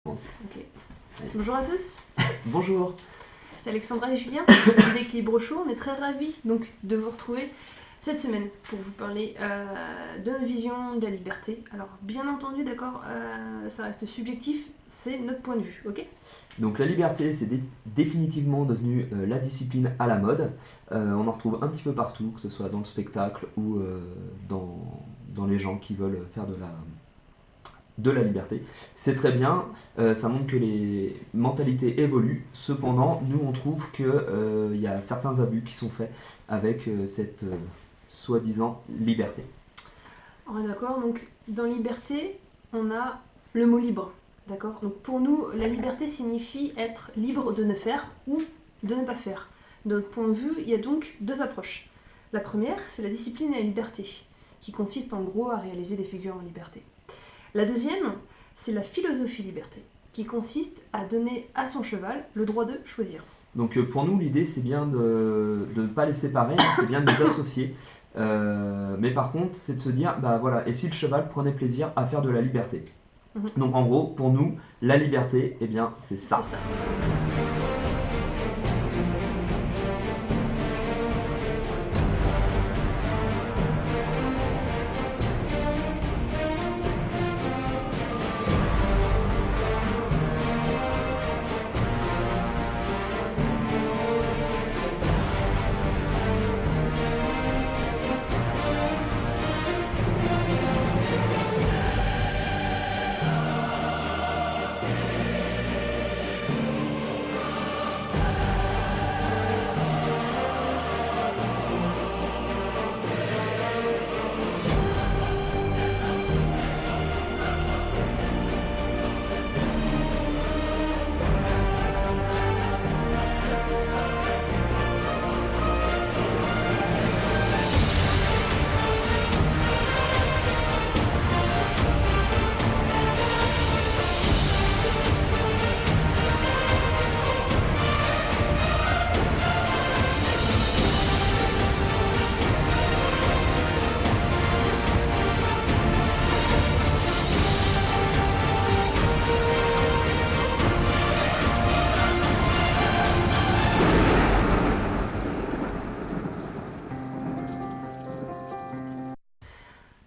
Ok. Bonjour à tous, Bonjour. c'est Alexandra et Julien d'Équilibre Chaud. On est très ravis donc de vous retrouver cette semaine pour vous parler de notre vision de la liberté. Alors bien entendu, d'accord, ça reste subjectif, c'est notre point de vue, ok? Donc la liberté, c'est définitivement devenu la discipline à la mode. On en retrouve un petit peu partout, que ce soit dans le spectacle ou dans les gens qui veulent faire de la liberté. C'est très bien, ça montre que les mentalités évoluent. Cependant, nous on trouve qu'il y a certains abus qui sont faits avec cette soi-disant liberté. On est d'accord, donc dans liberté, on a le mot libre, d'accord? Donc pour nous, la liberté signifie être libre de ne faire ou de ne pas faire. De notre point de vue, il y a donc deux approches. La première, c'est la discipline et la liberté, qui consiste en gros à réaliser des figures en liberté. La deuxième, c'est la philosophie liberté, qui consiste à donner à son cheval le droit de choisir. Donc pour nous, l'idée, c'est bien de ne pas les séparer, hein, c'est bien de les associer. Mais par contre, c'est de se dire, bah voilà, et si le cheval prenait plaisir à faire de la liberté? Donc en gros, pour nous, la liberté, eh bien, c'est ça. C'est ça.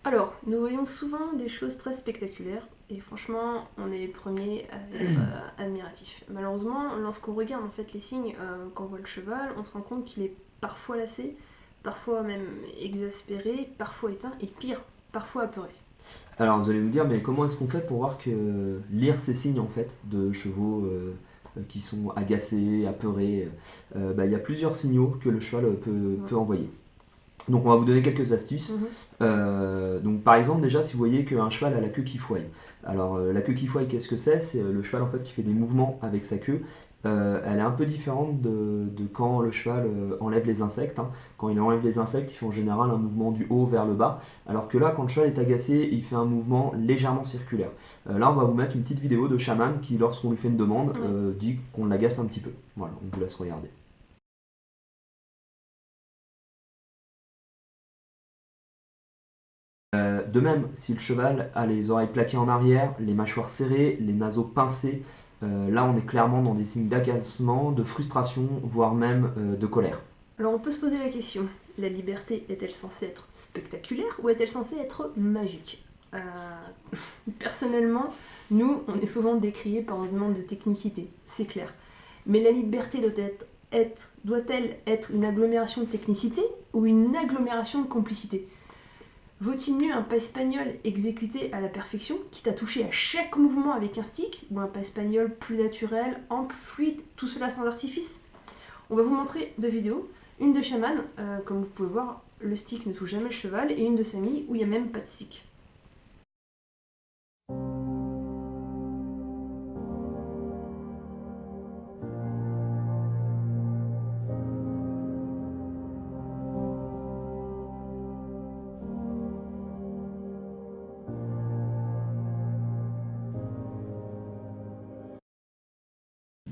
Alors, nous voyons souvent des choses très spectaculaires et franchement, on est les premiers à être admiratifs. Malheureusement, lorsqu'on regarde en fait les signes quand on voit le cheval, on se rend compte qu'il est parfois lassé, parfois même exaspéré, parfois éteint et pire, parfois apeuré. Alors vous allez me dire, mais comment est-ce qu'on fait pour voir que lire ces signes en fait de chevaux qui sont agacés, apeurés? Bah, il y a plusieurs signaux que le cheval peut envoyer. Donc on va vous donner quelques astuces. Donc par exemple déjà si vous voyez qu'un cheval a la queue qui fouaille. Alors la queue qui fouaille, qu'est-ce que c'est? C'est le cheval en fait qui fait des mouvements avec sa queue. Elle est un peu différente de quand le cheval enlève les insectes, hein. Quand il enlève les insectes, il fait en général un mouvement du haut vers le bas. Alors que là, quand le cheval est agacé, il fait un mouvement légèrement circulaire. Là, on va vous mettre une petite vidéo de chaman qui, lorsqu'on lui fait une demande, dit qu'on l'agace un petit peu. Voilà, on vous laisse regarder. De même, si le cheval a les oreilles plaquées en arrière, les mâchoires serrées, les naseaux pincés, là on est clairement dans des signes d'agacement, de frustration, voire même de colère. Alors on peut se poser la question, la liberté est-elle censée être spectaculaire ou est-elle censée être magique? Personnellement, nous, on est souvent décriés par un demande de technicité, c'est clair. Mais la liberté doit-elle être une agglomération de technicité ou une agglomération de complicité? Vaut-il mieux un pas espagnol exécuté à la perfection, quitte à toucher à chaque mouvement avec un stick, ou un pas espagnol plus naturel, ample, fluide, tout cela sans artifice? On va vous montrer deux vidéos, une de Shaman, comme vous pouvez voir, le stick ne touche jamais le cheval, et une de Samy, où il n'y a même pas de stick.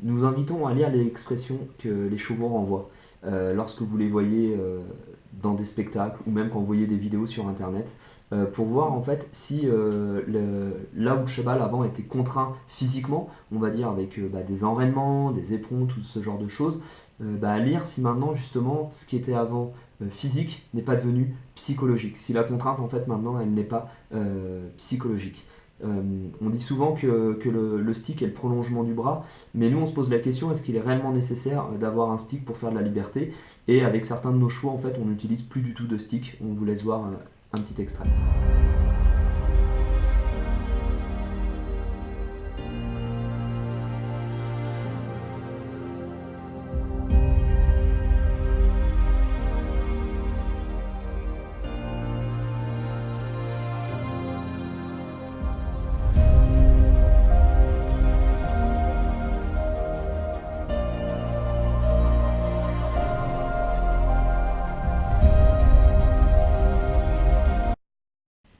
Nous invitons à lire les expressions que les chevaux renvoient. lorsque vous les voyez dans des spectacles ou même quand vous voyez des vidéos sur internet, pour voir en fait si là où le cheval avant était contraint physiquement, on va dire avec des enraînements, des éperons, tout ce genre de choses, à lire si maintenant justement ce qui était avant physique n'est pas devenu psychologique, si la contrainte en fait maintenant elle n'est pas psychologique. On dit souvent que le stick est le prolongement du bras, mais nous on se pose la question, est-ce qu'il est réellement nécessaire d'avoir un stick pour faire de la liberté? Et avec certains de nos chevaux en fait on n'utilise plus du tout de stick. On vous laisse voir un petit extrait.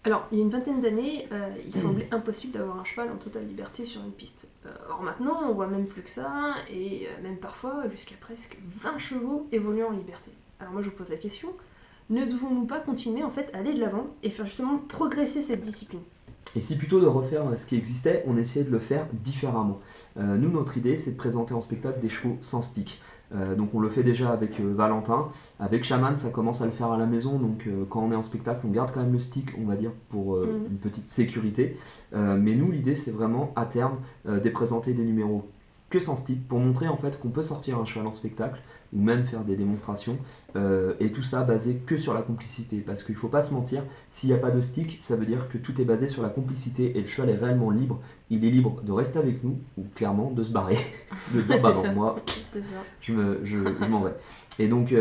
Alors, il y a une vingtaine d'années, il semblait impossible d'avoir un cheval en totale liberté sur une piste. Or maintenant, on voit même plus que ça, et même parfois jusqu'à presque 20 chevaux évoluant en liberté. Alors moi je vous pose la question, ne devons-nous pas continuer en fait à aller de l'avant et faire justement progresser cette discipline? Et si plutôt de refaire ce qui existait, on essayait de le faire différemment. Nous, notre idée, c'est de présenter en spectacle des chevaux sans stick. Donc on le fait déjà avec Valentin. Avec Shaman, ça commence à le faire à la maison. Donc quand on est en spectacle, on garde quand même le stick, on va dire, pour une petite sécurité. Mais nous, l'idée, c'est vraiment, à terme, de présenter des numéros que sans stick, pour montrer en fait qu'on peut sortir un cheval en spectacle, ou même faire des démonstrations, et tout ça basé que sur la complicité, parce qu'il ne faut pas se mentir, s'il n'y a pas de stick, ça veut dire que tout est basé sur la complicité, et le cheval est réellement libre, il est libre de rester avec nous, ou clairement de se barrer, de dire bah non, moi, je m'en vais. Et donc,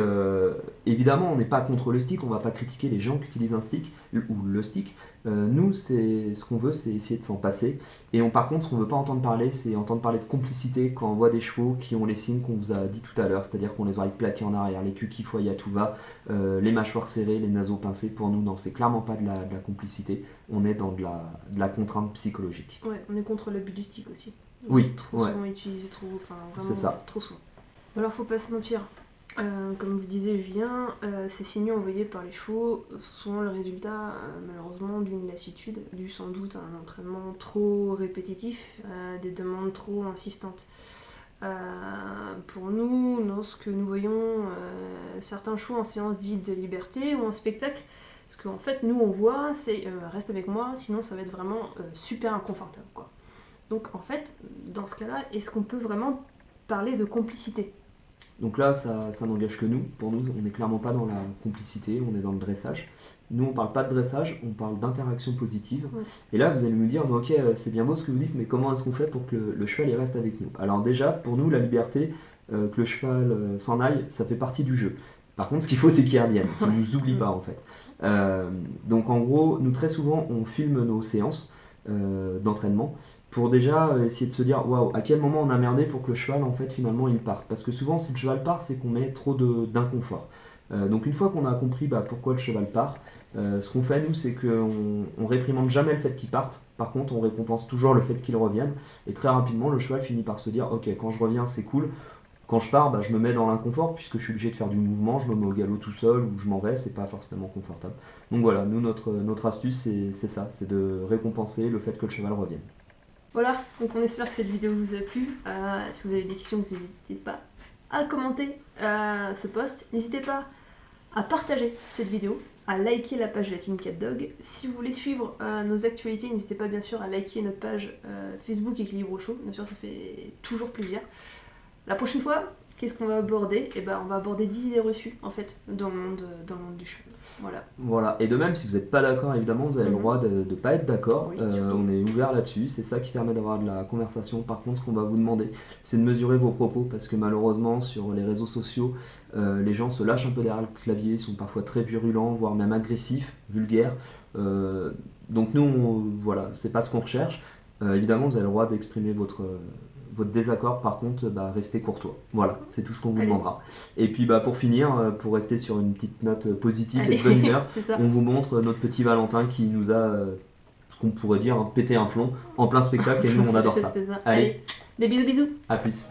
évidemment, on n'est pas contre le stick, on ne va pas critiquer les gens qui utilisent un stick, ou le stick. Nous, ce qu'on veut, c'est essayer de s'en passer. Et par contre, ce qu'on ne veut pas entendre parler, c'est entendre parler de complicité quand on voit des chevaux qui ont les signes qu'on vous a dit tout à l'heure, c'est-à-dire qu'on les oreilles plaquées en arrière, les culs qui foillent à tout va, les mâchoires serrées, les naseaux pincés. Pour nous, non, c'est clairement pas de la complicité, on est dans de la contrainte psychologique. Ouais, on est contre l'abus du stick aussi. Oui, trop souvent utilisé, vraiment c'est ça. trop souvent. Alors, faut pas se mentir. Comme vous disiez Julien, ces signaux envoyés par les chevaux sont le résultat malheureusement d'une lassitude, due sans doute à un entraînement trop répétitif, des demandes trop insistantes. Pour nous, lorsque nous voyons certains chevaux en séance dite de liberté ou en spectacle, ce qu'en fait nous on voit c'est reste avec moi, sinon ça va être vraiment super inconfortable, quoi. Donc en fait, dans ce cas-là, est-ce qu'on peut vraiment parler de complicité? Donc là, ça n'engage que nous. Pour nous, on n'est clairement pas dans la complicité, on est dans le dressage. Nous, on ne parle pas de dressage, on parle d'interaction positive. Ouais. Et là, vous allez me dire, ok, c'est bien beau ce que vous dites, mais comment est-ce qu'on fait pour que le cheval il reste avec nous? Alors déjà, pour nous, la liberté, que le cheval s'en aille, ça fait partie du jeu. Par contre, ce qu'il faut, c'est qu'il revienne, qu'il ne nous oublie pas, en fait. Donc en gros, nous, très souvent, on filme nos séances d'entraînement, pour déjà essayer de se dire waouh, à quel moment on a merdé pour que le cheval en fait finalement il parte, parce que souvent si le cheval part c'est qu'on met trop d'inconfort. Donc une fois qu'on a compris pourquoi le cheval part, ce qu'on fait nous c'est qu'on réprimande jamais le fait qu'il parte, par contre on récompense toujours le fait qu'il revienne, et très rapidement le cheval finit par se dire ok, quand je reviens c'est cool, quand je pars je me mets dans l'inconfort puisque je suis obligé de faire du mouvement, je me mets au galop tout seul ou je m'en vais, c'est pas forcément confortable. Donc voilà, nous notre astuce c'est ça, c'est de récompenser le fait que le cheval revienne. Voilà, donc on espère que cette vidéo vous a plu. Si vous avez des questions, vous n'hésitez pas à commenter ce post. N'hésitez pas à partager cette vidéo, à liker la page de la Team CatDog. Si vous voulez suivre nos actualités, n'hésitez pas bien sûr à liker notre page Facebook Équilibre Show. Bien sûr, ça fait toujours plaisir. La prochaine fois, qu'est-ce qu'on va aborder? On va aborder 10 idées reçues en fait dans le monde du cheval. Voilà. Et de même, si vous n'êtes pas d'accord, évidemment, vous avez le droit de ne pas être d'accord. Oui, on est ouvert là-dessus, c'est ça qui permet d'avoir de la conversation. Par contre, ce qu'on va vous demander, c'est de mesurer vos propos, parce que malheureusement, sur les réseaux sociaux, les gens se lâchent un peu derrière le clavier, ils sont parfois très virulents, voire même agressifs, vulgaires. Donc nous, voilà, c'est pas ce qu'on recherche. Évidemment, vous avez le droit d'exprimer votre désaccord, par contre, restez courtois. Voilà, c'est tout ce qu'on vous demandera. Et puis pour finir, pour rester sur une petite note positive et de bonne humeur, on vous montre notre petit Valentin qui nous a, ce qu'on pourrait dire, pété un plomb en plein spectacle, et nous on adore ça. Allez, des bisous. À plus.